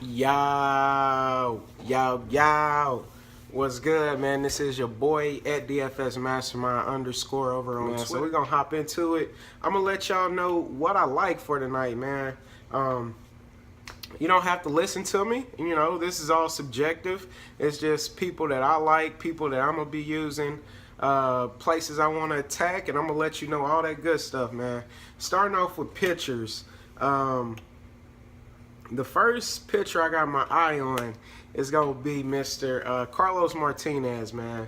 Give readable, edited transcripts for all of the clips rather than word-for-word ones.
Yo. What's good, man? This is your boy at DFSMasterMind _ over on Twitter. So we're going to hop into it. I'm going to let y'all know what I like for tonight, man. You don't have to listen to me. You know, this is all subjective. It's just people that I like, people that I'm going to be using, places I want to attack, and I'm going to let you know all that good stuff, man. Starting off with pitchers. The first pitcher I got my eye on is going to be Mr. Carlos Martinez, man.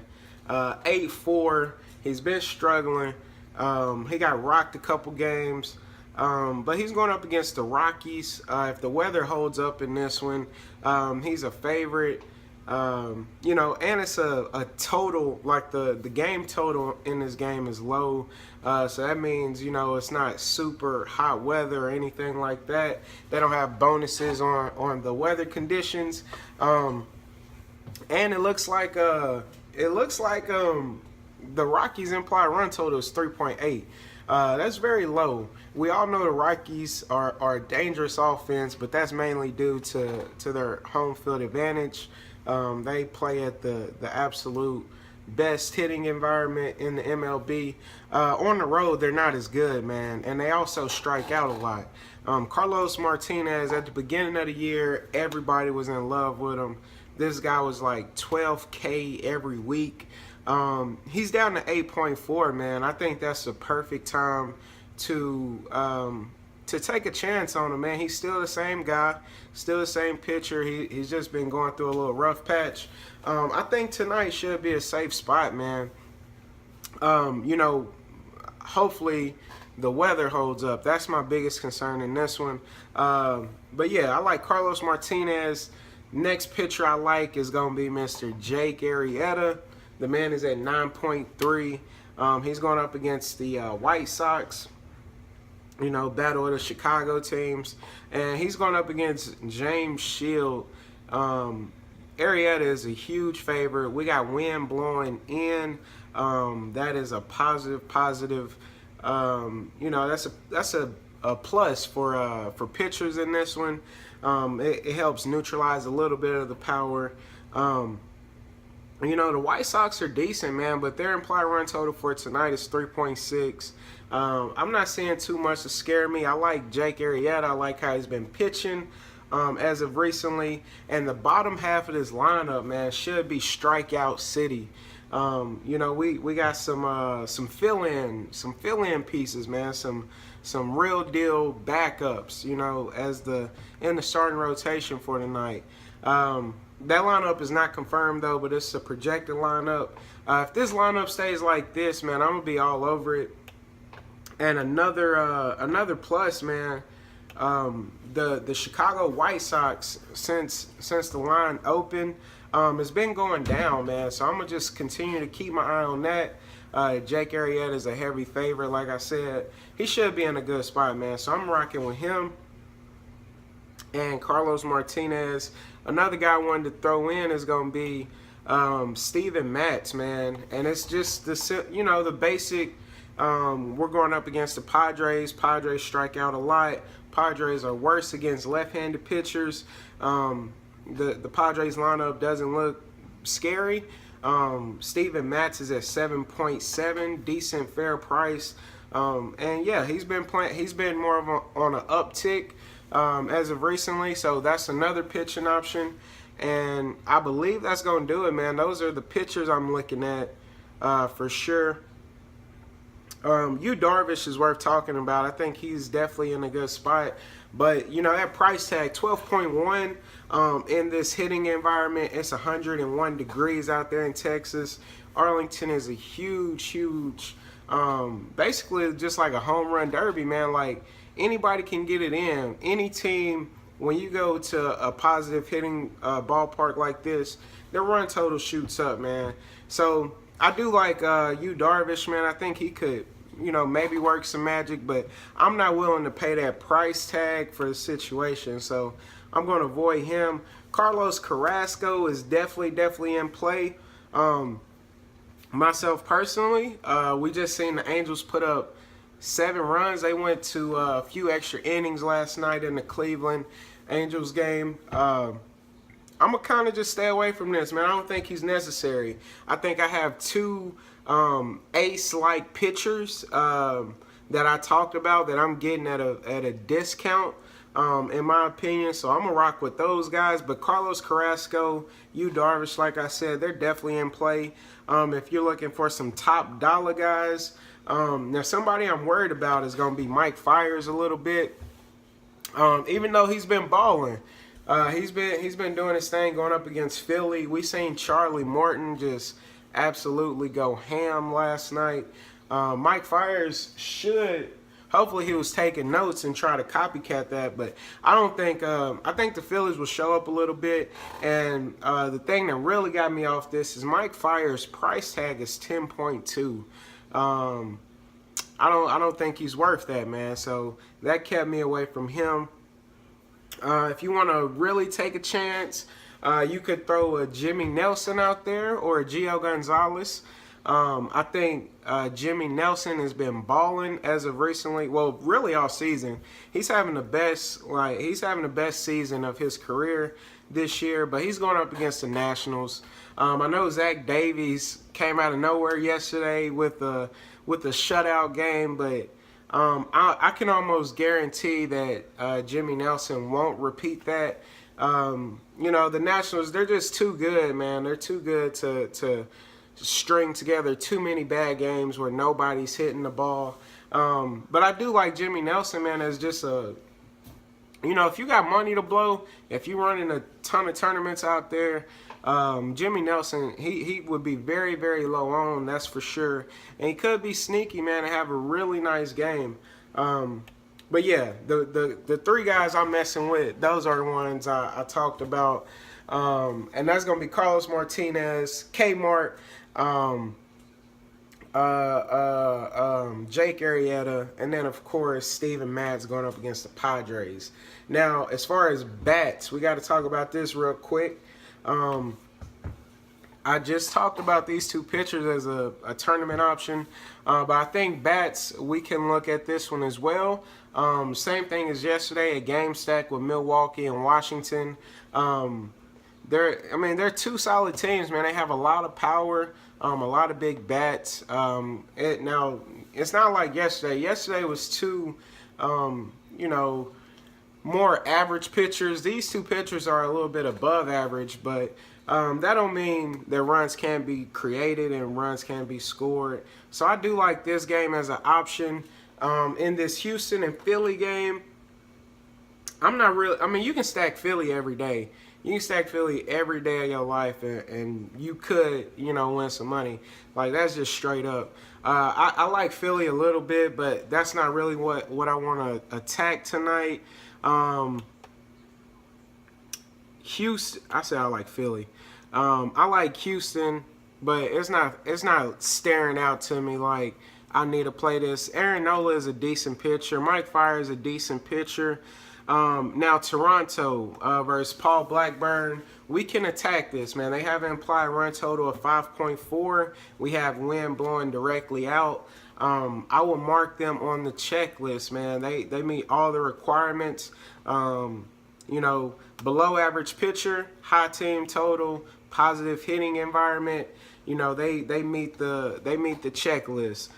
8-4. He's been struggling. He got rocked a couple games. But he's going up against the Rockies. If the weather holds up in this one, he's a favorite. You know, and it's a total, like the game total in this game is low. So that means, you know, it's not super hot weather or anything like that. They don't have bonuses on the weather conditions. And it looks like the Rockies' implied run total is 3.8. That's very low. We all know the Rockies are a dangerous offense, but that's mainly due to their home field advantage. They play at the absolute best hitting environment in the MLB. On the road, they're not as good, man, and they also strike out a lot. Carlos Martinez, at the beginning of the year, everybody was in love with him. This guy was like 12K every week. He's down to 8.4, man. I think that's a perfect time to take a chance on him, man. He's still the same guy, still the same pitcher. He's just been going through a little rough patch. I think tonight should be a safe spot, man. You know, hopefully the weather holds up. That's my biggest concern in this one. But yeah, I like Carlos Martinez. Next pitcher I like is going to be Mr. Jake Arrieta. The man is at 9.3. He's going up against the White Sox. You know, battle of the Chicago teams. And he's going up against James Shield. Arrieta is a huge favorite. We got wind blowing in. That is a positive. You know, that's a plus for pitchers in this one. It helps neutralize a little bit of the power. You know, the White Sox are decent, man, but their implied run total for tonight is 3.6. I'm not seeing too much to scare me. I like Jake Arrieta. I like how he's been pitching as of recently. And the bottom half of this lineup, man, should be strikeout city. You know, we got some fill-in pieces, man. Some real deal backups, you know, in the starting rotation for tonight. That lineup is not confirmed, though, but it's a projected lineup. If this lineup stays like this, man, I'm going to be all over it. And another plus, man, the Chicago White Sox, since the line opened, it's been going down, man. So I'm going to just continue to keep my eye on that. Jake Arrieta is a heavy favorite, like I said. He should be in a good spot, man. So I'm rocking with him. And Carlos Martinez. Another guy I wanted to throw in is going to be Steven Matz, man. And it's just the basic. We're going up against the Padres. Padres strike out a lot. Padres are worse against left-handed pitchers. The Padres lineup doesn't look scary. Steven Matz is at 7.7, decent, fair price. And yeah, he's been more of on an uptick as of recently. So that's another pitching option. And I believe that's going to do it, man. Those are the pitchers I'm looking at for sure. Yu Darvish is worth talking about. I think he's definitely in a good spot. But, you know, that price tag, 12.1 in this hitting environment. It's 101 degrees out there in Texas. Arlington is a huge, basically just like a home run derby, man. Like, anybody can get it in. Any team, when you go to a positive hitting ballpark like this, their run total shoots up, man. So I do like Yu Darvish, man. I think he could, you know, maybe work some magic, but I'm not willing to pay that price tag for the situation, so I'm going to avoid him. Carlos Carrasco is definitely in play. Myself personally, we just seen the Angels put up 7 runs. They went to a few extra innings last night into Cleveland. Angels game. I'm gonna kind of just stay away from this, man. I don't think he's necessary. I think I have two ace-like pitchers that I talked about that I'm getting at a discount, in my opinion. So I'm gonna rock with those guys. But Carlos Carrasco, Yu Darvish, like I said, they're definitely in play. If you're looking for some top dollar guys, now somebody I'm worried about is gonna be Mike Fiers a little bit. Even though he's been balling. He's been doing his thing going up against Philly. We seen Charlie Morton just absolutely go ham last night. Mike Fiers should, hopefully he was taking notes and try to copycat that, but I don't think, I think the Phillies will show up a little bit. And the thing that really got me off this is Mike Fiers' price tag is 10.2. I don't think he's worth that, man. So that kept me away from him. If you want to really take a chance, you could throw a Jimmy Nelson out there or a Gio Gonzalez. I think Jimmy Nelson has been balling as of recently. Well, really all season. He's having the best season of his career this year. But he's going up against the Nationals. I know Zach Davies came out of nowhere yesterday with a shutout game, but I can almost guarantee that Jimmy Nelson won't repeat that. You know, the Nationals, they're just too good, man. They're too good to string together too many bad games where nobody's hitting the ball. But I do like Jimmy Nelson, man, as just a, you know, if you got money to blow, if you're running a ton of tournaments out there, Jimmy Nelson, he would be very, very low on, that's for sure. And he could be sneaky, man, and have a really nice game. But yeah, the three guys I'm messing with, those are the ones I talked about. And that's going to be Carlos Martinez, Kmart, Jake Arrieta, and then, of course, Steven Matz going up against the Padres. Now, as far as bats, we got to talk about this real quick. I just talked about these two pitchers as a tournament option, but I think bats, we can look at this one as well. Same thing as yesterday, a game stack with Milwaukee and Washington. They're two solid teams, man. They have a lot of power, a lot of big bats. Now, it's not like yesterday. Yesterday was two, you know, more average pitchers. These two pitchers are a little bit above average, but that don't mean that runs can't be created and runs can't be scored. So I do like this game as an option. In this Houston and Philly game, I'm not really, I mean, you can stack Philly every day. You can stack Philly every day of your life, and you could, you know, win some money. Like, that's just straight up. I like Philly a little bit, but that's not really what I want to attack tonight. Houston, I say I like Philly. I like Houston, but it's not staring out to me like I need to play this. Aaron Nola is a decent pitcher. Mike Fiers is a decent pitcher. Now Toronto versus Paul Blackburn. We can attack this, man. They have an implied run total of 5.4. We have wind blowing directly out. I will mark them on the checklist, man. They meet all the requirements. You know, below average pitcher, high team total, positive hitting environment. You know, they meet the checklist.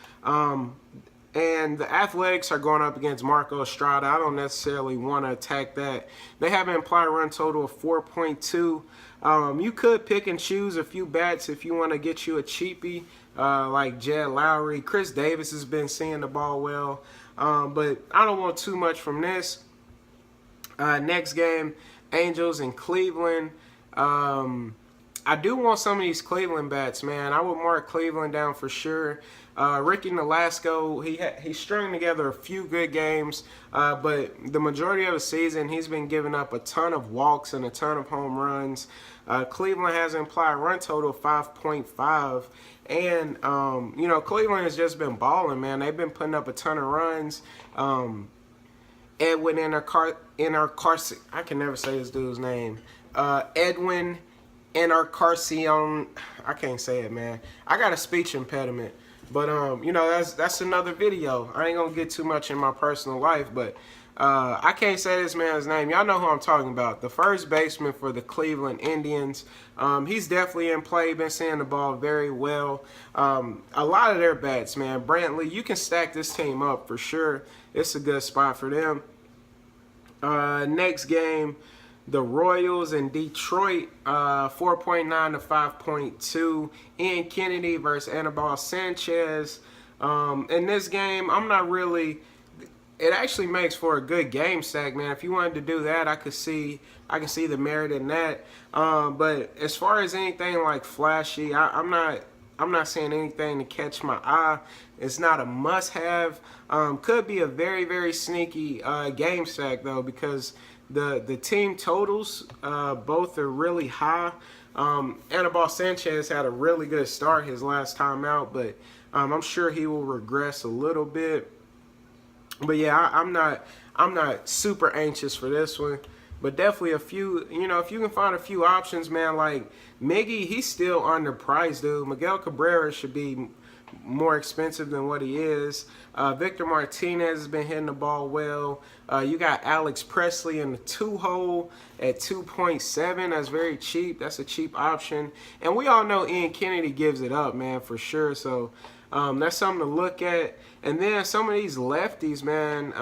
And the Athletics are going up against Marco Estrada. I don't necessarily want to attack that. They have an implied run total of 4.2. You could pick and choose a few bats if you want to get you a cheapie, like Jed Lowry. Chris Davis has been seeing the ball well. But I don't want too much from this. Next game, Angels in Cleveland. I do want some of these Cleveland bats, man. I would mark Cleveland down for sure. Ricky Nolasco, he strung together a few good games, but the majority of the season he's been giving up a ton of walks and a ton of home runs. Cleveland has an implied run total of 5.5, and you know, Cleveland has just been balling, man. They've been putting up a ton of runs. Edwin Enarcarcion, I can never say this dude's name. Edwin Enarcarcion, I can't say it, man. I got a speech impediment. But you know, that's another video. I ain't gonna get too much in my personal life, but I can't say this man's name. Y'all know who I'm talking about. The first baseman for the Cleveland Indians. He's definitely in play. Been seeing the ball very well. A lot of their bats, man. Brantley, you can stack this team up for sure. It's a good spot for them. Next game, the Royals in Detroit, 4.9 to 5.2. Ian Kennedy versus Anibal Sanchez. In this game, I'm not really... It actually makes for a good game stack, man. If you wanted to do that, I can see the merit in that. But as far as anything like flashy, I'm not saying anything to catch my eye. It's not a must-have. Could be a very, very sneaky game stack though, because the team totals both are really high. Anibal Sanchez had a really good start his last time out, but I'm sure he will regress a little bit. But yeah, I'm not super anxious for this one. But definitely a few, if you can find a few options, man, like Miggy, he's still underpriced, dude. Miguel Cabrera should be more expensive than what he is. Victor Martinez has been hitting the ball well. You got Alex Presley in the 2-hole at 2.7. That's very cheap. That's a cheap option. And we all know Ian Kennedy gives it up, man, for sure. So that's something to look at. And then some of these lefties, man,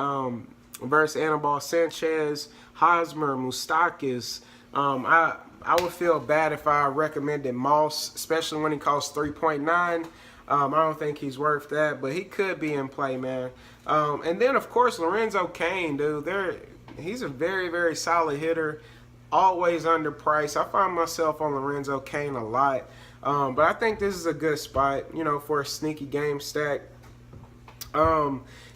versus Anibal Sanchez, Hosmer, Moustakas. I would feel bad if I recommended Moss, especially when he costs 3.9. I don't think he's worth that, but he could be in play, man. And then, of course, Lorenzo Cain, dude. He's a very, very solid hitter, always underpriced. I find myself on Lorenzo Cain a lot. But I think this is a good spot, for a sneaky game stack.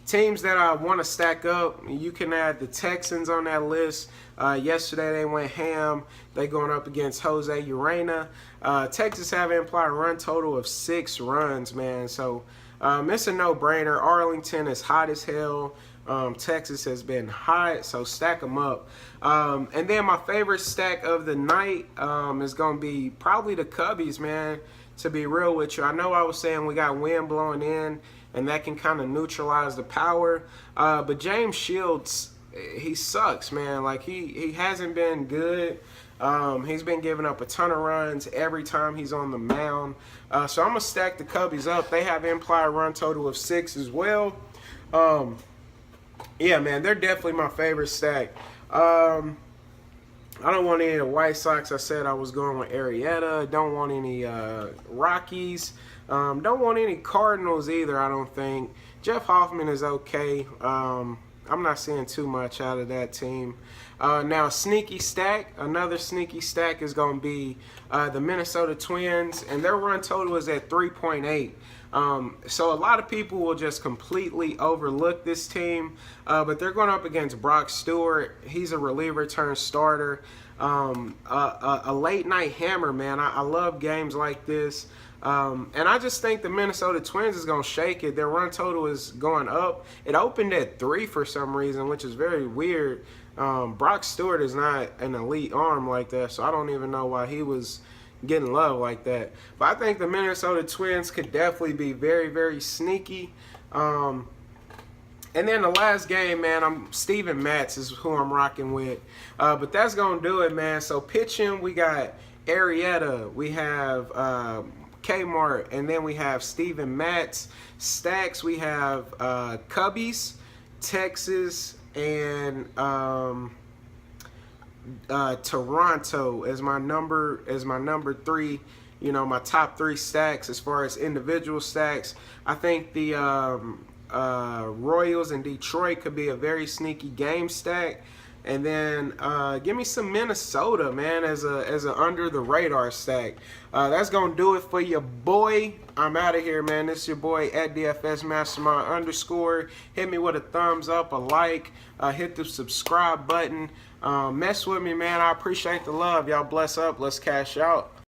Teams that I want to stack up, you can add the Texans on that list. Yesterday they went ham. They going up against Jose Urena. Texas have an implied run total of 6 runs, man. So it's a no-brainer. Arlington is hot as hell. Texas has been hot, so stack them up. And then my favorite stack of the night is going to be probably the Cubbies, man, to be real with you. I know I was saying we got wind blowing in, and that can kind of neutralize the power. But James Shields, he sucks, man. Like, he hasn't been good. He's been giving up a ton of runs every time he's on the mound. So I'm going to stack the Cubbies up. They have implied run total of 6 as well. Yeah, man, they're definitely my favorite stack. I don't want any of the White Sox. I said I was going with Arrieta. Don't want any Rockies. Don't want any Cardinals either, I don't think. Jeff Hoffman is okay. I'm not seeing too much out of that team. Now, sneaky stack. Another sneaky stack is going to be the Minnesota Twins, and their run total is at 3.8. So a lot of people will just completely overlook this team, but they're going up against Brock Stewart. He's a reliever turned starter. A late night hammer, man. I love games like this. And I just think the Minnesota Twins is going to shake it. Their run total is going up. It opened at 3 for some reason, which is very weird. Brock Stewart is not an elite arm like that, so I don't even know why he was getting love like that. But I think the Minnesota Twins could definitely be very, very sneaky. And then the last game, man, Steven Matz is who I'm rocking with. But that's going to do it, man. So pitching, we got Arrieta, we have Kmart, and then we have Steven Matz. Stacks, we have Cubbies, Texas, and Toronto as my number 3. My top 3 stacks as far as individual stacks. I think the Royals in Detroit could be a very sneaky game stack. And then give me some Minnesota, man, as a under the radar stack. That's gonna do it for your boy. I'm out of here, man. This is your boy at DFSMasterMind_. Hit me with a thumbs up, a like, hit the subscribe button. Mess with me, man. I appreciate the love. Y'all bless up. Let's cash out.